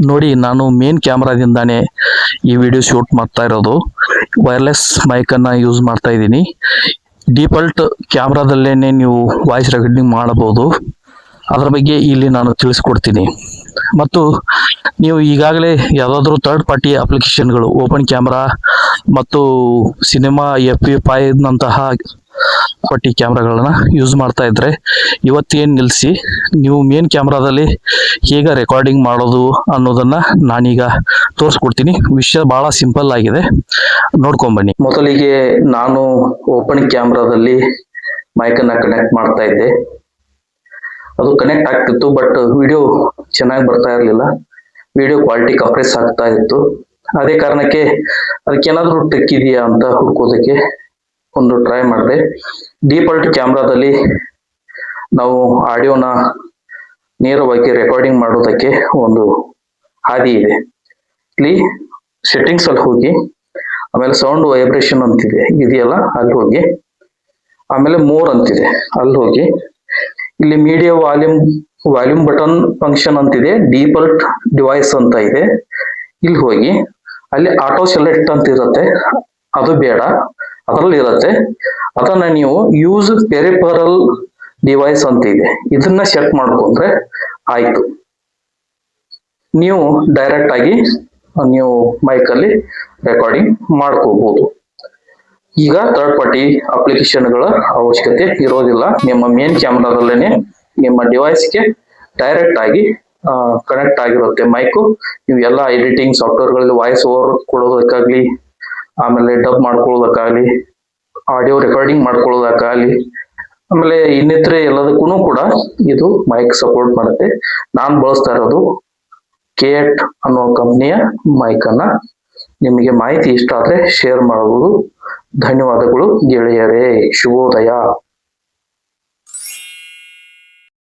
ನೋಡಿ, ನಾನು ಮೇನ್ ಕ್ಯಾಮ್ರಾದಿಂದಾನೇ ಈ ವಿಡಿಯೋ ಶೂಟ್ ಮಾಡ್ತಾ ಇರೋದು. ವೈರ್ಲೆಸ್ ಮೈಕನ್ನು ಯೂಸ್ ಮಾಡ್ತಾ ಇದ್ದೀನಿ. ಡಿಫಾಲ್ಟ್ ಕ್ಯಾಮ್ರಾದಲ್ಲೇನೆ ನೀವು ವಾಯ್ಸ್ ರೆಕಾರ್ಡಿಂಗ್ ಮಾಡಬಹುದು. ಅದರ ಬಗ್ಗೆ ಇಲ್ಲಿ ನಾನು ತಿಳಿಸ್ಕೊಡ್ತೀನಿ. ಮತ್ತು ನೀವು ಈಗಾಗಲೇ ಯಾವುದಾದ್ರೂ ಥರ್ಡ್ ಪಾರ್ಟಿ ಅಪ್ಲಿಕೇಶನ್ಗಳು, ಓಪನ್ ಕ್ಯಾಮ್ರಾ ಮತ್ತು ಸಿನಿಮಾ FP5 ನಂತಹ ಪಟ್ಟಿ ಕ್ಯಾಮ್ರಾಗಳನ್ನ ಯೂಸ್ ಮಾಡ್ತಾ ಇದ್ರೆ ಇವತ್ತೇನು ನಿಲ್ಲಿಸಿ ನೀವು ಮೇನ್ ಕ್ಯಾಮ್ರಾದಲ್ಲಿ ಹೇಗೆ ರೆಕಾರ್ಡಿಂಗ್ ಮಾಡೋದು ಅನ್ನೋದನ್ನ ನಾನೀಗ ತೋರಿಸ್ಕೊಡ್ತೀನಿ. ವಿಷಯ ಬಹಳ ಸಿಂಪಲ್ ಆಗಿದೆ, ನೋಡ್ಕೊಂಬನ್ನಿ. ಮೊದಲಿಗೆ ನಾನು ಓಪನ್ ಕ್ಯಾಮ್ರಾದಲ್ಲಿ ಮೈಕನ್ನ ಕನೆಕ್ಟ್ ಮಾಡ್ತಾ ಇದ್ದೆ. ಅದು ಕನೆಕ್ಟ್ ಆಗ್ತಿತ್ತು, ಬಟ್ ವಿಡಿಯೋ ಚೆನ್ನಾಗಿ ಬರ್ತಾ ಇರಲಿಲ್ಲ. ವಿಡಿಯೋ ಕ್ವಾಲಿಟಿ ಕಂಪ್ರೆಸ್ ಆಗ್ತಾ ಇತ್ತು. ಅದೇ ಕಾರಣಕ್ಕೆ ಅದಕ್ಕೇನಾದ್ರೂ ಟ್ರಿಕ್ ಇದೆಯಾ ಅಂತ ಹುಡ್ಕೋದಕ್ಕೆ ಒಂದು ಟ್ರೈ ಮಾಡಿದೆ. ಡಿಫಾಲ್ಟ್ ಕ್ಯಾಮ್ರಾದಲ್ಲಿ ನಾವು ಆಡಿಯೋನ ನೇರವಾಗಿ ರೆಕಾರ್ಡಿಂಗ್ ಮಾಡೋದಕ್ಕೆ ಒಂದು ಹಾದಿ ಇದೆ. ಇಲ್ಲಿ ಸೆಟ್ಟಿಂಗ್ಸ್ ಅಲ್ಲಿ ಹೋಗಿ, ಆಮೇಲೆ ಸೌಂಡ್ ವೈಬ್ರೇಷನ್ ಅಂತಿದೆ ಇದೆಯಲ್ಲ, ಅಲ್ಲಿ ಹೋಗಿ, ಆಮೇಲೆ ಮೋರ್ ಅಂತಿದೆ ಅಲ್ಲಿ ಹೋಗಿ, ಇಲ್ಲಿ ಮೀಡಿಯಾ ವಾಲ್ಯೂಮ್ ಬಟನ್ ಫಂಕ್ಷನ್ ಅಂತಿದೆ, ಡಿಫಾಲ್ಟ್ ಡಿವೈಸ್ ಅಂತ ಇದೆ, ಇಲ್ಲಿ ಹೋಗಿ ಅಲ್ಲಿ ಆಟೋ ಸೆಲೆಕ್ಟ್ ಅಂತ ಇರುತ್ತೆ, ಅದು ಬೇಡ, ಅದರಲ್ಲಿ ಇರುತ್ತೆ. ಅದನ್ನ ನೀವು ಯೂಸ್ ಪೆರಿಫರಲ್ ಡಿವೈಸ್ ಅಂತ ಇದೆ, ಇದನ್ನ ಸೆಟ್ ಮಾಡ್ಕೊಂಡ್ರೆ ಆಯ್ತು. ನೀವು ಡೈರೆಕ್ಟ್ ಆಗಿ ನೀವು ಮೈಕಲ್ಲಿ ರೆಕಾರ್ಡಿಂಗ್ ಮಾಡ್ಕೋಬಹುದು. ಈಗ ಥರ್ಡ್ ಪಾರ್ಟಿ ಅಪ್ಲಿಕೇಶನ್ಗಳ ಅವಶ್ಯಕತೆ ಇರೋದಿಲ್ಲ. ನಿಮ್ಮ ಮೇನ್ ಕ್ಯಾಮ್ರಾದಲ್ಲೇನೆ ನಿಮ್ಮ ಡಿವೈಸ್ಗೆ ಡೈರೆಕ್ಟ್ ಆಗಿ ಕನೆಕ್ಟ್ ಆಗಿರುತ್ತೆ ಮೈಕು. ನೀವು ಎಲ್ಲ ಎಡಿಟಿಂಗ್ ಸಾಫ್ಟ್ವೇರ್ಗಳಲ್ಲಿ ವಾಯ್ಸ್ ಓವರ್ ಕೊಡೋದಕ್ಕಾಗ್ಲಿ, ಆಮೇಲೆ ಡಬ್ ಮಾಡ್ಕೊಳ್ಳೋದಕ್ಕಾಗ್ಲಿ, ಆಡಿಯೋ ರೆಕಾರ್ಡಿಂಗ್ ಮಾಡ್ಕೊಳ್ಳೋದಕ್ಕಾಗ್ಲಿ, ಆಮೇಲೆ ಇನ್ನಿತರೆ ಎಲ್ಲದಕ್ಕೂ ಕೂಡ ಇದು ಮೈಕ್ ಸಪೋರ್ಟ್ ಮಾಡುತ್ತೆ. ನಾನು ಬಳಸ್ತಾ ಇರೋದು K8 ಅನ್ನೋ ಕಂಪ್ನಿಯ ಮೈಕ್ ಅನ್ನ. ನಿಮಗೆ ಮಾಹಿತಿ ಇಷ್ಟ ಆದ್ರೆ ಶೇರ್ ಮಾಡಬಹುದು. ಧನ್ಯವಾದಗಳು ಗೆಳೆಯರೇ. ಶುಭೋದಯ.